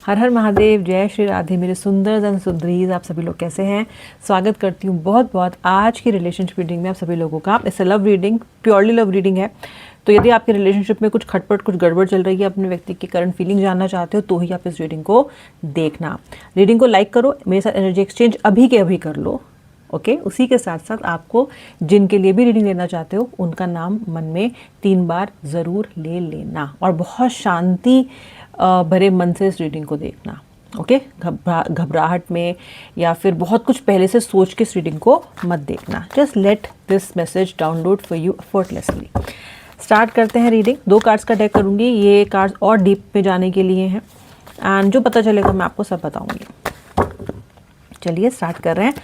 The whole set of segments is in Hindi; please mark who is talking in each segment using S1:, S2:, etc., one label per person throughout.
S1: हर हर महादेव, जय श्री राधे। मेरे सुंदर जन सुंदरीज, आप सभी लोग कैसे हैं? स्वागत करती हूँ बहुत बहुत आज की रिलेशनशिप रीडिंग में आप सभी लोगों का। It's a love reading, purely love reading है। तो यदि आपके रिलेशनशिप में कुछ खटपट, कुछ गड़बड़ चल रही है, अपने व्यक्ति की करंट फीलिंग जानना चाहते हो, तो ही आप इस रीडिंग को देखना। रीडिंग को लाइक करो, मेरे साथ एनर्जी एक्सचेंज अभी के अभी कर लो। ओके उसी के साथ साथ आपको जिनके लिए भी रीडिंग लेना चाहते हो उनका नाम मन में 3 बार ज़रूर ले लेना और बहुत शांति भरे मन से इस रीडिंग को देखना। ओके घबराहट में या फिर बहुत कुछ पहले से सोच के इस रीडिंग को मत देखना। Just let this message download for you effortlessly. Start करते हैं रीडिंग। 2 कार्ड्स का डेक करूँगी। ये कार्ड्स और डीप पे जाने के लिए हैं एंड जो पता चलेगा मैं आपको सब बताऊँगी। चलिए स्टार्ट कर रहे हैं।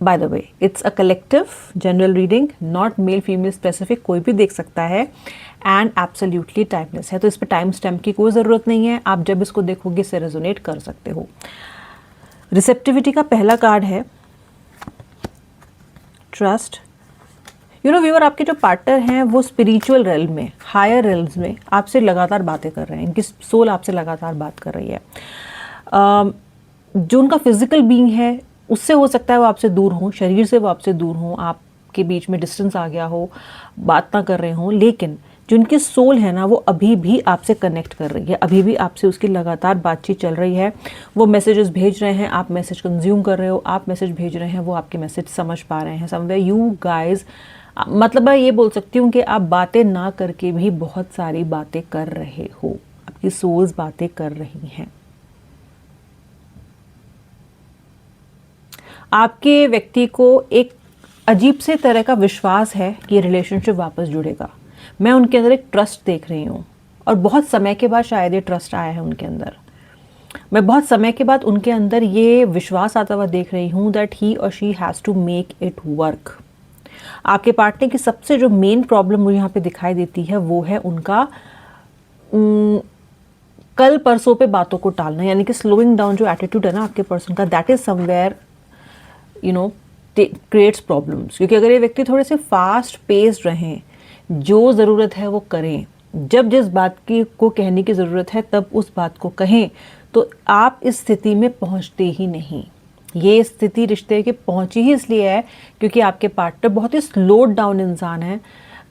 S1: By the way it's a collective general reading, not male female specific, कोई भी देख सकता है एंड एब्सोल्युटली टाइमलेस है। तो इस पर टाइम स्टैम्प की कोई ज़रूरत नहीं है। आप जब इसको देखोगे इससे रेजोनेट कर सकते हो। रिसेप्टिविटी का पहला कार्ड है ट्रस्ट। व्यूअर, आपके जो पार्टनर हैं वो स्पिरिचुअल रेल्म में, हायर रेल्म्स में आपसे लगातार बातें कर रहे हैं। इनकी सोल आपसे लगातार बात कर रही है। जो उनका फिजिकल बीइंग है उससे हो सकता है वो आपसे दूर हों, शरीर से वो आपसे दूर हों, आपके बीच में डिस्टेंस आ गया हो, बात ना कर रहे हों, लेकिन जो उनकी सोल है ना वो अभी भी आपसे कनेक्ट कर रही है। अभी भी आपसे उसकी लगातार बातचीत चल रही है। वो मैसेजेस भेज रहे हैं, आप मैसेज कंज्यूम कर रहे हो, आप मैसेज भेज रहे हैं, वो आपके मैसेज समझ पा रहे हैं। समवेयर यू गाइज, मतलब मैं ये बोल सकती हूँ कि आप बातें ना करके भी बहुत सारी बातें कर रहे हो। आपकी सोल्स बातें कर रही हैं। आपके व्यक्ति को एक अजीब से तरह का विश्वास है कि रिलेशनशिप वापस जुड़ेगा। मैं उनके अंदर एक ट्रस्ट देख रही हूँ और बहुत समय के बाद शायद ये ट्रस्ट आया है उनके अंदर। मैं बहुत समय के बाद उनके अंदर ये विश्वास आता हुआ देख रही हूँ दैट ही और she has to make it work. आपके पार्टनर की सबसे जो मेन प्रॉब्लम मुझे यहाँ पे दिखाई देती है वो है उनका कल परसों पे बातों को टालना, यानी कि स्लोइंग डाउन जो एटीट्यूड है ना आपके पर्सन का, that is somewhere creates problems. क्योंकि अगर ये व्यक्ति थोड़े से फास्ट पेस्ड रहें, जो ज़रूरत है वो करें, जब जिस बात की को कहने की ज़रूरत है तब उस बात को कहें, तो आप इस स्थिति में पहुंचते ही नहीं। ये स्थिति रिश्ते की पहुंची ही इसलिए है क्योंकि आपके पार्टनर बहुत ही स्लोड डाउन इंसान है,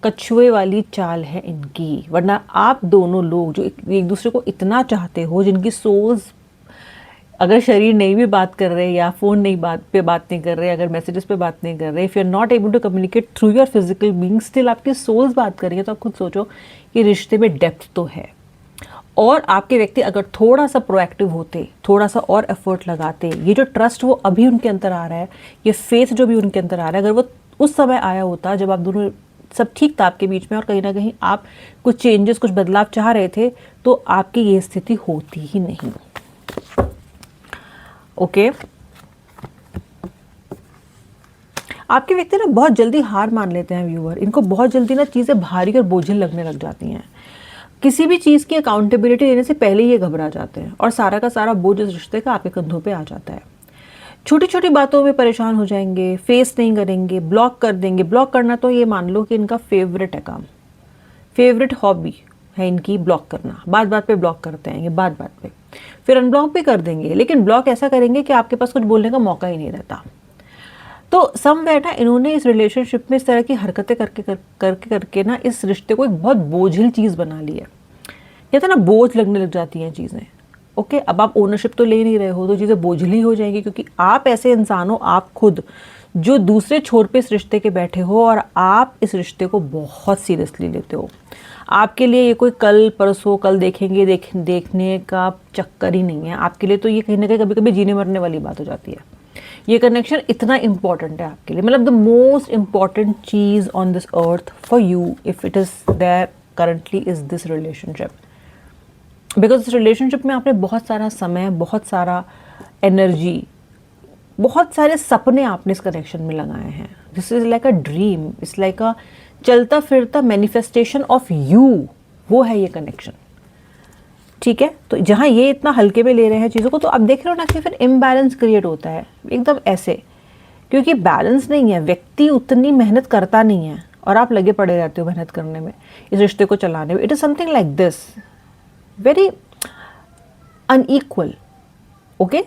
S1: कछुए वाली चाल है इनकी। वरना आप दोनों लोग जो एक दूसरे को इतना चाहते हो, जिनकी सोल्स अगर शरीर नहीं भी बात कर रहे या फ़ोन नहीं बात नहीं कर रहे, अगर मैसेजेस पे बात नहीं कर रहे, if you are not able to communicate through your physical being, still आपकी सोल्स बात कर रही है, तो आप खुद सोचो कि रिश्ते में डेप्थ तो है। और आपके व्यक्ति अगर थोड़ा सा प्रोएक्टिव होते, थोड़ा सा और एफर्ट लगाते, ये जो ट्रस्ट वो अभी उनके अंदर आ रहा है, ये फेथ जो भी उनके अंदर आ रहा है, अगर वो उस समय आया होता जब आप दोनों सब ठीक था आपके बीच में और कहीं ना कहीं आप कुछ चेंजेस, कुछ बदलाव चाह रहे थे, तो आपकी ये स्थिति होती ही नहीं। ओके आपके व्यक्ति ना बहुत जल्दी हार मान लेते हैं व्यूअर। इनको बहुत जल्दी ना चीज़ें भारी और बोझिल लगने लग जाती हैं। किसी भी चीज़ की अकाउंटेबिलिटी लेने से पहले ये घबरा जाते हैं और सारा का सारा बोझ इस रिश्ते का आपके कंधों पे आ जाता है। छोटी छोटी बातों में परेशान हो जाएंगे, फेस नहीं करेंगे, ब्लॉक कर देंगे। ब्लॉक करना तो ये मान लो कि इनका फेवरेट है काम, फेवरेट हॉबी है इनकी ब्लॉक करना। बात बात पे ब्लॉक करते हैं ये, बात बात पे, फिर अनब्लॉक भी कर देंगे, लेकिन ब्लॉक ऐसा करेंगे कि आपके पास कुछ बोलने का मौका ही नहीं रहता। तो समवेयर ना इन्होंने इस रिलेशनशिप में इस तरह की हरकतें करके ना इस रिश्ते को एक बहुत बोझिल चीज़ बना ली है। या तो ना बोझ लगने लग जाती हैं चीज़ें। ओके अब आप ओनरशिप तो ले नहीं रहे हो, तो चीज़ें बोझिल ही हो जाएंगी, क्योंकि आप ऐसे इंसान हो, आप खुद जो दूसरे छोर पे इस रिश्ते के बैठे हो और आप इस रिश्ते को बहुत सीरियसली लेते हो। आपके लिए ये कोई कल परसों, कल देखेंगे देखने का चक्कर ही नहीं है। आपके लिए तो ये कहीं ना कहीं कभी कभी जीने मरने वाली बात हो जाती है। ये कनेक्शन इतना इम्पॉर्टेंट है आपके लिए, मतलब द मोस्ट इम्पॉर्टेंट चीज़ on this earth for you if it is there currently is this relationship. Because इस रिलेशनशिप में आपने बहुत सारा समय, बहुत सारा एनर्जी, बहुत सारे सपने आपने इस कनेक्शन में लगाए हैं। This is like a dream, it's like अ चलता फिरता मैनिफेस्टेशन ऑफ यू, वो है ये कनेक्शन। ठीक है, तो जहाँ ये इतना हल्के में ले रहे हैं चीज़ों को, तो आप देख रहे हो ना कि फिर इम्बैलेंस क्रिएट होता है एकदम ऐसे, क्योंकि बैलेंस नहीं है। व्यक्ति उतनी मेहनत करता नहीं है और आप लगे पड़े रहते हो मेहनत करने में, इस रिश्ते को चलाने में। It is something like this, very unequal. Okay,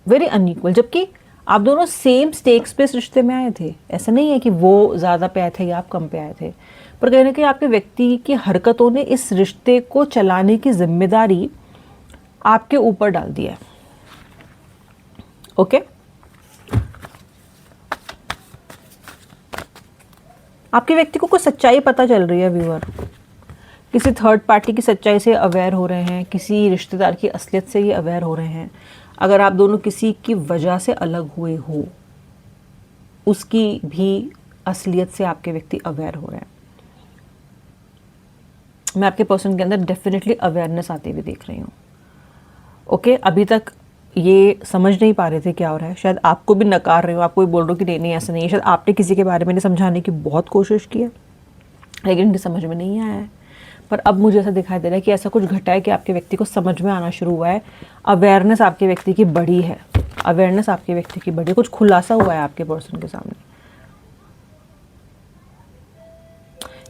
S1: very unequal, जबकि आप दोनों सेम स्टेक्स पे इस रिश्ते में आए थे। ऐसा नहीं है कि वो ज़्यादा पे आए थे या आप कम पे आए थे, पर कहीं ना कहीं आपके व्यक्ति की हरकतों ने इस रिश्ते को चलाने की जिम्मेदारी आपके ऊपर डाल दी है। ओके, आपके व्यक्ति को कुछ सच्चाई पता चल रही है व्यूअर, किसी थर्ड पार्टी की सच्चाई से अवेयर हो रहे हैं, किसी रिश्तेदार की असलियत से ये अवेयर हो रहे हैं। अगर आप दोनों किसी की वजह से अलग हुए हो, उसकी भी असलियत से आपके व्यक्ति अवेयर हो रहे हैं। मैं आपके पर्सन के अंदर डेफिनेटली अवेयरनेस आती हुई देख रही हूँ। ओके, अभी तक ये समझ नहीं पा रहे थे क्या हो रहा है, शायद आपको भी नकार रहे हो, आपको भी बोल रहे हो कि नहीं नहीं ऐसा नहीं है, शायद आपने किसी के बारे में समझाने की बहुत कोशिश की है लेकिन उनकी समझ में नहीं आया है। पर अब मुझे ऐसा दिखाई दे रहा है कि ऐसा कुछ घटा है कि आपके व्यक्ति को समझ में आना शुरू हुआ है, अवेयरनेस आपके व्यक्ति की बढ़ी है, अवेयरनेस आपके व्यक्ति की बढ़ी है, कुछ खुलासा हुआ है आपके पर्सन के सामने।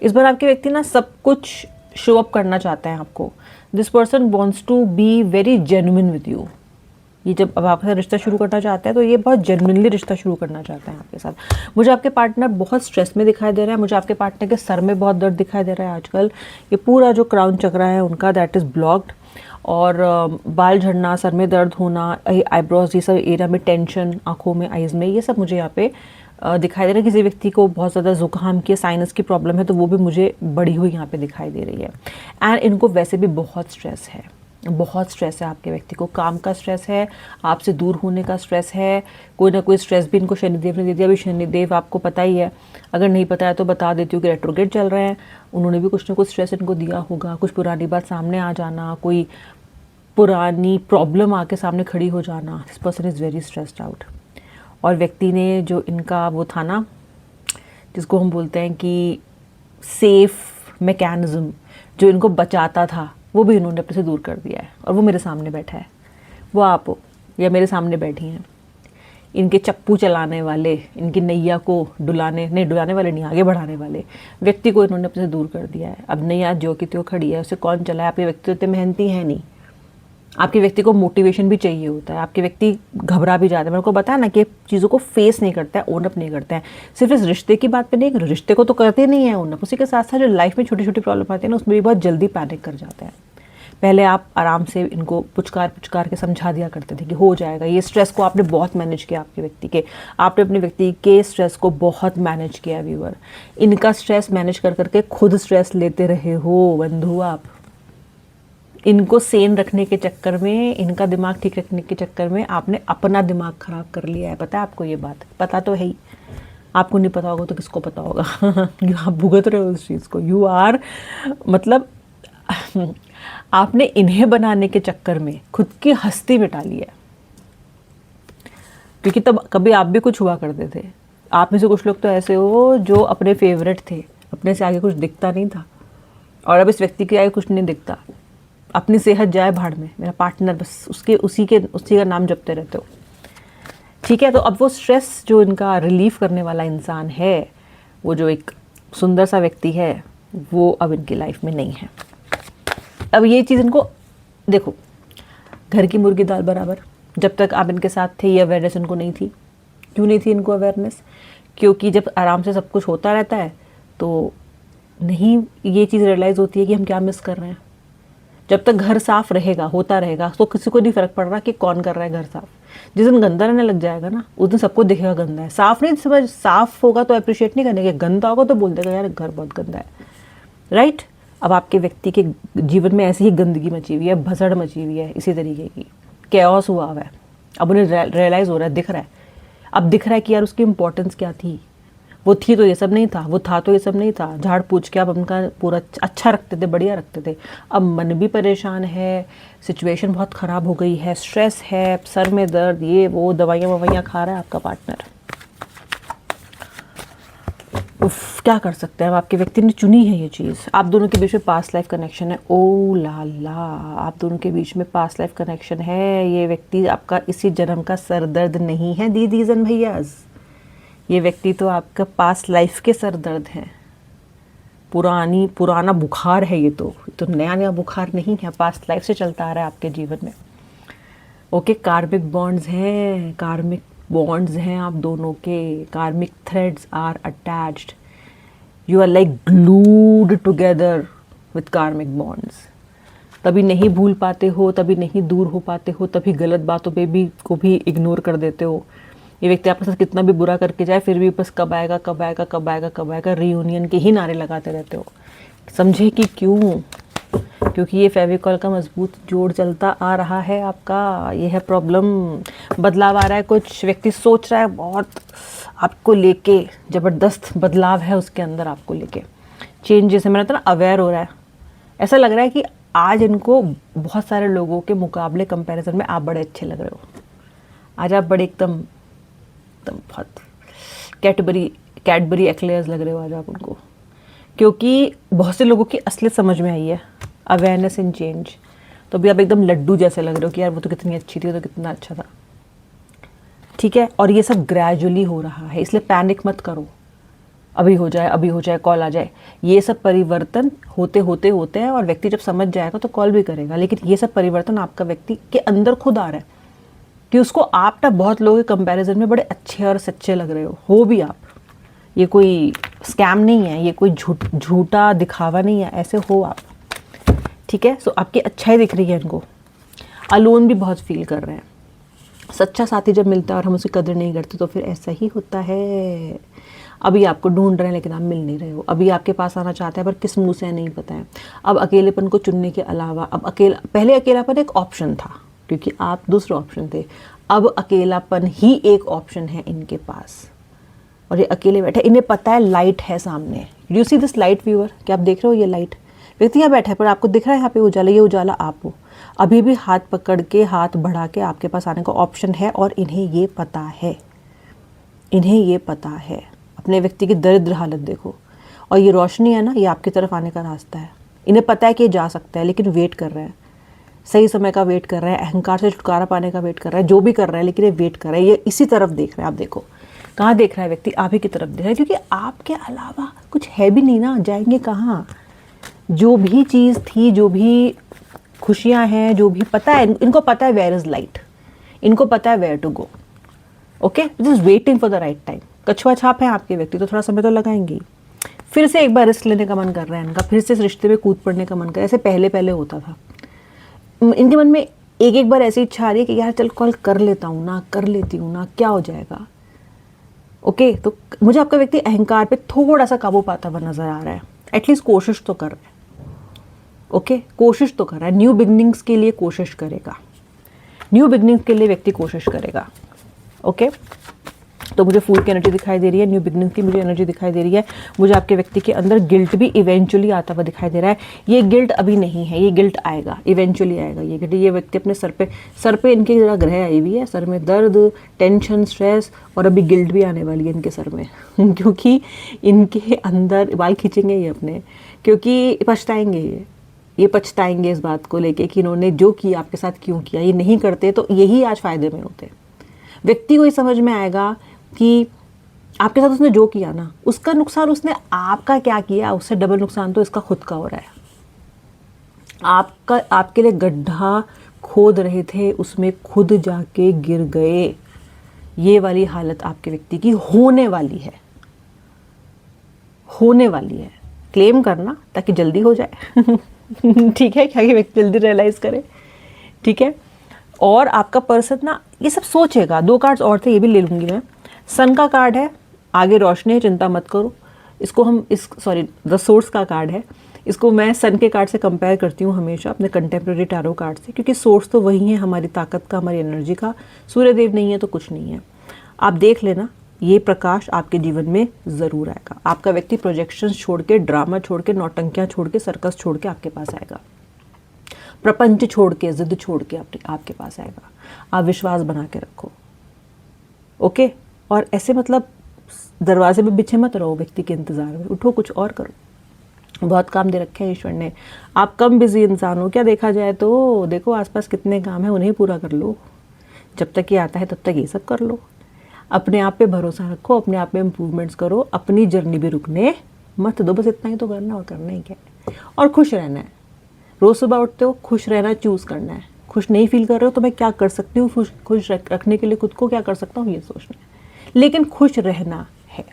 S1: इस बार आपके व्यक्ति ना सब कुछ शो अप करना चाहते हैं आपको। This person wants to be very genuine with you. ये जब अब आपके साथ रिश्ता शुरू करना चाहते हैं तो ये बहुत जेन्युइनली रिश्ता शुरू करना चाहते हैं आपके साथ। मुझे आपके पार्टनर बहुत स्ट्रेस में दिखाई दे रहा है, मुझे आपके पार्टनर के सर में बहुत दर्द दिखाई दे रहा है आजकल। ये पूरा जो क्राउन चक्र है उनका दैट इज़ ब्लॉक्ड, और बाल झड़ना, सर में दर्द होना, आईब्रोज, ये सब एरिया में टेंशन, आँखों में, आइज़ में, ये सब मुझे यहाँ पे दिखाई दे रहा है। किसी व्यक्ति को बहुत ज़्यादा जुकाम की, साइनस की प्रॉब्लम है तो वो भी मुझे बढ़ी हुई यहाँ पे दिखाई दे रही है। एंड इनको वैसे भी बहुत स्ट्रेस है, बहुत स्ट्रेस है आपके व्यक्ति को। काम का स्ट्रेस है, आपसे दूर होने का स्ट्रेस है, कोई ना कोई स्ट्रेस भी इनको शनिदेव ने दे दिया। अभी शनिदेव आपको पता ही है, अगर नहीं पता है तो बता देती हूँ कि रेट्रोग्रेड चल रहे हैं, उन्होंने भी कुछ ना कुछ स्ट्रेस इनको दिया होगा। कुछ पुरानी बात सामने आ जाना, कोई पुरानी प्रॉब्लम आके सामने खड़ी हो जाना। This person is very stressed out. और व्यक्ति ने जो इनका वो था ना, जिसको हम बोलते हैं कि सेफ मैकेनिज्म, जो इनको बचाता था, वो भी इन्होंने अपने से दूर कर दिया है। और वो मेरे सामने बैठा है, वो आप हो या मेरे सामने बैठी हैं। इनके चप्पू चलाने वाले, इनकी नैया को डुलाने वाले नहीं, आगे बढ़ाने वाले व्यक्ति को इन्होंने अपने से दूर कर दिया है। अब नैया जो कि त्यों खड़ी है, उसे कौन चलाए? आपके व्यक्ति तो इतने मेहनती है नहीं। आपके व्यक्ति को मोटिवेशन भी चाहिए होता है। आपके व्यक्ति घबरा भी जाते हैं। मेरे को बताया ना कि चीज़ों को फेस नहीं करता है, ओनअप नहीं करते हैं। सिर्फ इस रिश्ते की बात पे नहीं, रिश्ते को तो करते नहीं है ओनअप, उसी के साथ साथ जो लाइफ में छोटी छोटी प्रॉब्लम आती है ना, उसमें भी बहुत जल्दी पैनिक कर जाते हैं। पहले आप आराम से इनको पुचकार के समझा दिया करते थे कि हो जाएगा। ये स्ट्रेस को आपने बहुत मैनेज किया, आपके व्यक्ति के, आपने अपने व्यक्ति के स्ट्रेस को बहुत मैनेज किया व्यूअर। इनका स्ट्रेस मैनेज कर करके खुद स्ट्रेस लेते रहे हो बंधु आप। इनको सेन रखने के चक्कर में, इनका दिमाग ठीक रखने के चक्कर में आपने अपना दिमाग खराब कर लिया है। पता है आपको ये बात? पता तो है ही, आपको नहीं पता होगा तो किसको पता होगा। आप भुगत रहे हो उस चीज़ को। यू आर, मतलब आपने इन्हें बनाने के चक्कर में खुद की हस्ती मिटा ली है। क्योंकि तब कभी आप भी कुछ हुआ करते थे। आप में से कुछ लोग तो ऐसे हो जो अपने फेवरेट थे, अपने से आगे कुछ दिखता नहीं था, और अब इस व्यक्ति के आगे कुछ नहीं दिखता। अपनी सेहत जाए भाड़ में, मेरा पार्टनर, बस उसी का नाम जपते रहते हो। ठीक है, तो अब वो स्ट्रेस जो इनका रिलीफ करने वाला इंसान है, वो जो एक सुंदर सा व्यक्ति है, वो अब इनकी लाइफ में नहीं है। अब ये चीज़ इनको, देखो, घर की मुर्गी दाल बराबर। जब तक आप इनके साथ थे ये अवेयरनेस इनको नहीं थी। क्यों नहीं थी इनको अवेयरनेस? क्योंकि जब आराम से सब कुछ होता रहता है तो नहीं ये चीज़ रियलाइज़ होती है कि हम क्या मिस कर रहे हैं। जब तक घर साफ रहेगा, होता रहेगा, तो किसी को नहीं फर्क पड़ रहा कि कौन कर रहा है घर साफ। जिस दिन गंदा रहने लग जाएगा ना, उस दिन सबको दिखेगा गंदा है। साफ नहीं समझ, साफ होगा तो अप्रिशिएट नहीं करने, गंदा होगा तो बोल देगा यार घर बहुत गंदा है, राइट? अब आपके व्यक्ति के जीवन में ऐसी ही गंदगी मची हुई है, भसड़ मची हुई है, इसी तरीके की कैओस हुआ हुआ है। अब उन्हें रियलाइज़ हो रहा है, दिख रहा है, अब दिख रहा है कि यार उसकी इंपॉर्टेंस क्या थी। वो थी तो ये सब नहीं था, वो था तो ये सब नहीं था। झाड़ पूछ के आप उनका पूरा अच्छा रखते थे, बढ़िया रखते थे। अब मन भी परेशान है, सिचुएशन बहुत ख़राब हो गई है, स्ट्रेस है, सर में दर्द, ये वो दवाइयाँ खा रहा है आपका पार्टनर। उफ, क्या कर सकते हैं? अब आपके व्यक्ति ने चुनी है ये चीज़। आप दोनों के बीच में पास्ट लाइफ कनेक्शन है। ओ ला ला, आप दोनों के बीच में पास्ट लाइफ कनेक्शन है। ये व्यक्ति आपका इसी जन्म का सरदर्द नहीं है दीदीजन भैयाज। ये व्यक्ति तो आपका पास्ट लाइफ के सर दर्द हैं। पुराना बुखार है ये तो नया बुखार नहीं है, पास्ट लाइफ से चलता आ रहा है आपके जीवन में। ओके, कार्मिक बॉन्ड्स हैं, कार्मिक बॉन्ड्स हैं आप दोनों के, karmic threads are attached, you are like glued together with karmic bonds. तभी नहीं भूल पाते हो, तभी नहीं दूर हो पाते हो, तभी गलत बातों पे भी को भी इग्नोर कर देते हो। ये व्यक्ति आपके साथ कितना भी बुरा करके जाए फिर भी बस कब आएगा कब आएगा कब आएगा कब आएगा रीयूनियन के ही नारे लगाते रहते हो। समझे कि क्यों? क्योंकि ये फेविकॉल का मजबूत जोड़ चलता आ रहा है आपका, ये है प्रॉब्लम। बदलाव आ रहा है, कुछ व्यक्ति सोच रहा है बहुत आपको लेके, ज़बरदस्त बदलाव है उसके अंदर आपको लेके। चेंज जैसे मैंने बताया ना, अवेयर हो रहा है। ऐसा लग रहा है कि आज इनको बहुत सारे लोगों के मुकाबले कंपैरिजन में आप बड़े अच्छे लग रहे हो। आज आप बड़े एकदम बहुत कैडबरी एक्लेयर्स लग रहे हो आज आप उनको, क्योंकि बहुत से लोगों की असलियत समझ में आई है, अवेयरनेस इन चेंज। तो अभी आप एकदम लड्डू जैसे लग रहे हो कि यार वो तो कितनी अच्छी थी, वो तो कितना अच्छा था। ठीक है, और ये सब ग्रेजुअली हो रहा है, इसलिए पैनिक मत करो अभी हो जाए अभी हो जाए कॉल आ जाए। ये सब परिवर्तन होते होते होते हैं, और व्यक्ति जब समझ जाएगा तो कॉल भी करेगा। लेकिन ये सब परिवर्तन आपका व्यक्ति के अंदर खुद आ रहा है कि उसको आप ना बहुत लोगों के कंपैरिजन में बड़े अच्छे और सच्चे लग रहे हो भी आप। ये कोई स्कैम नहीं है, ये कोई झूठा दिखावा नहीं है, ऐसे हो आप। ठीक है, सो आपकी अच्छाई दिख रही है इनको। अलोन भी बहुत फील कर रहे हैं। सच्चा साथी जब मिलता है और हम उसकी कदर नहीं करते तो फिर ऐसा ही होता है। अभी आपको ढूंढ रहे हैं लेकिन आप मिल नहीं रहे हो। अभी आपके पास आना चाहते हैं पर किस मुंह से नहीं पता है। अब अकेलेपन को चुनने के अलावा अब पहले अकेलापन एक ऑप्शन था क्योंकि आप दूसरे ऑप्शन थे। अब अकेलापन ही एक ऑप्शन है इनके पास, और ये अकेले बैठे, इन्हें पता है लाइट है सामने। You see this light viewer, क्या आप देख रहे हो ये लाइट? व्यक्ति यहाँ बैठा है पर आपको दिख रहा है यहाँ पे उजाला, ये उजाला आप हो। अभी भी हाथ पकड़ के हाथ बढ़ा के आपके पास आने का ऑप्शन है, और इन्हें ये पता है, इन्हें ये पता है। अपने व्यक्ति की दरिद्र हालत देखो, और ये रोशनी है ना, ये आपकी तरफ आने का रास्ता है। इन्हें पता है कि ये जा सकता है, लेकिन वेट कर रहा है, सही समय का वेट कर रहा है, अहंकार से छुटकारा पाने का वेट कर रहा है, जो भी कर रहा है, लेकिन ये वेट कर रहा है। ये इसी तरफ देख रहा है। आप देखो कहाँ देख रहा है व्यक्ति? आप ही की तरफ देख रहा है, क्योंकि आपके अलावा कुछ है भी नहीं ना। जाएंगे कहाँ? जो भी चीज़ थी, जो भी खुशियाँ हैं, जो भी पता है इनको पता है वेयर इज़ लाइट, इनको पता है where to go. Okay, just waiting for the right time. कछुआ छाप है आपके व्यक्ति, तो थोड़ा समय तो लगाएंगे। फिर से एक बार रिस्क लेने का मन कर रहा है इनका, फिर से इस रिश्ते में कूद पड़ने का मन कर रहा है। ऐसे पहले पहले होता था, इनके मन में एक बार ऐसी इच्छा आ रही है कि यार चल कॉल कर लेता हूँ ना, कर लेती हूँ ना, क्या हो जाएगा। ओके, तो मुझे आपका व्यक्ति अहंकार पे थोड़ा सा काबू पाता हुआ नजर आ रहा है। एटलीस्ट कोशिश तो कर रहा है। ओके, कोशिश तो कर रहा है। न्यू बिगनिंग्स के लिए कोशिश करेगा, न्यू बिगनिंग्स के लिए व्यक्ति कोशिश करेगा। ओके, तो मुझे फूल की एनर्जी दिखाई दे रही है, न्यू बिगनिंग की मुझे एनर्जी दिखाई दे रही है। मुझे आपके व्यक्ति के अंदर गिल्ट भी इवेंचुअली आता हुआ दिखाई दे रहा है। ये गिल्ट अभी नहीं है, ये गिल्ट आएगा, इवेंचुअली आएगा ये गिल्ट। ये व्यक्ति अपने सर पे इनके जरा ग्रह आई हुई है, सर में दर्द, टेंशन, स्ट्रेस, और अभी गिल्ट भी आने वाली है इनके सर में क्योंकि इनके अंदर बाल खींचेंगे ये अपने, क्योंकि पछताएंगे ये पछताएंगे इस बात को लेके कि इन्होंने जो किया आपके साथ क्यों किया। ये नहीं करते तो यही आज फायदे में होते। व्यक्ति को ये समझ में आएगा कि आपके साथ उसने जो किया ना, उसका नुकसान उसने आपका क्या किया, उससे डबल नुकसान तो इसका खुद का हो रहा है। आपके लिए गड्ढा खोद रहे थे, उसमें खुद जाके गिर गए। ये वाली हालत आपके व्यक्ति की होने वाली है, होने वाली है। क्लेम करना ताकि जल्दी हो जाए ठीक है, क्या ये व्यक्ति जल्दी रियलाइज करे। ठीक है, और आपका पर्सन ना ये सब सोचेगा। 2 कार्ड्स और थे, ये भी ले लूंगी मैं। सन का कार्ड है, आगे रोशनी है, चिंता मत करो। इसको हम द सोर्स का कार्ड है, इसको मैं सन के कार्ड से कंपेयर करती हूँ हमेशा अपने कंटेम्प्रेरी टैरो कार्ड से, क्योंकि सोर्स तो वही है हमारी ताकत का, हमारी एनर्जी का। सूर्यदेव नहीं है तो कुछ नहीं है। आप देख लेना, ये प्रकाश आपके जीवन में ज़रूर आएगा। आपका व्यक्ति प्रोजेक्शंस छोड़ के, ड्रामा छोड़ के, नौटंकियाँ छोड़ के, सर्कस छोड़ के आपके पास आएगा। प्रपंच छोड़ के, जिद छोड़ के आपके पास आएगा। आप विश्वास बना के रखो। ओके, और ऐसे मतलब दरवाजे पे बिछे मत रहो व्यक्ति के इंतज़ार में, उठो कुछ और करो। बहुत काम दे रखे हैं ईश्वर ने। आप कम बिजी इंसान हो क्या देखा जाए तो? देखो आसपास कितने काम हैं, उन्हें पूरा कर लो। जब तक ये आता है तब तक ये सब कर लो। अपने आप पे भरोसा रखो, अपने आप में इम्प्रूवमेंट्स करो, अपनी जर्नी भी रुकने मत दो। बस इतना ही तो करना, और करना ही क्या है। और खुश रहना है। रोज़ सुबह उठते हो खुश रहना चूज़ करना है, खुश नहीं फील कर रहे हो तो मैं क्या कर सकती हूँ खुश रखने के लिए खुद को, क्या कर सकता हूँ ये सोचना है, लेकिन खुश रहना है।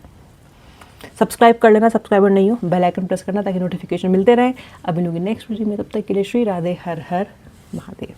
S1: सब्सक्राइब कर लेना, सब्सक्राइबर नहीं हो बेल आइकन प्रेस करना ताकि नोटिफिकेशन मिलते रहें। अब मिलूंगी नेक्स्ट वीडियो में, तब तक के लिए श्री राधे, हर हर महादेव।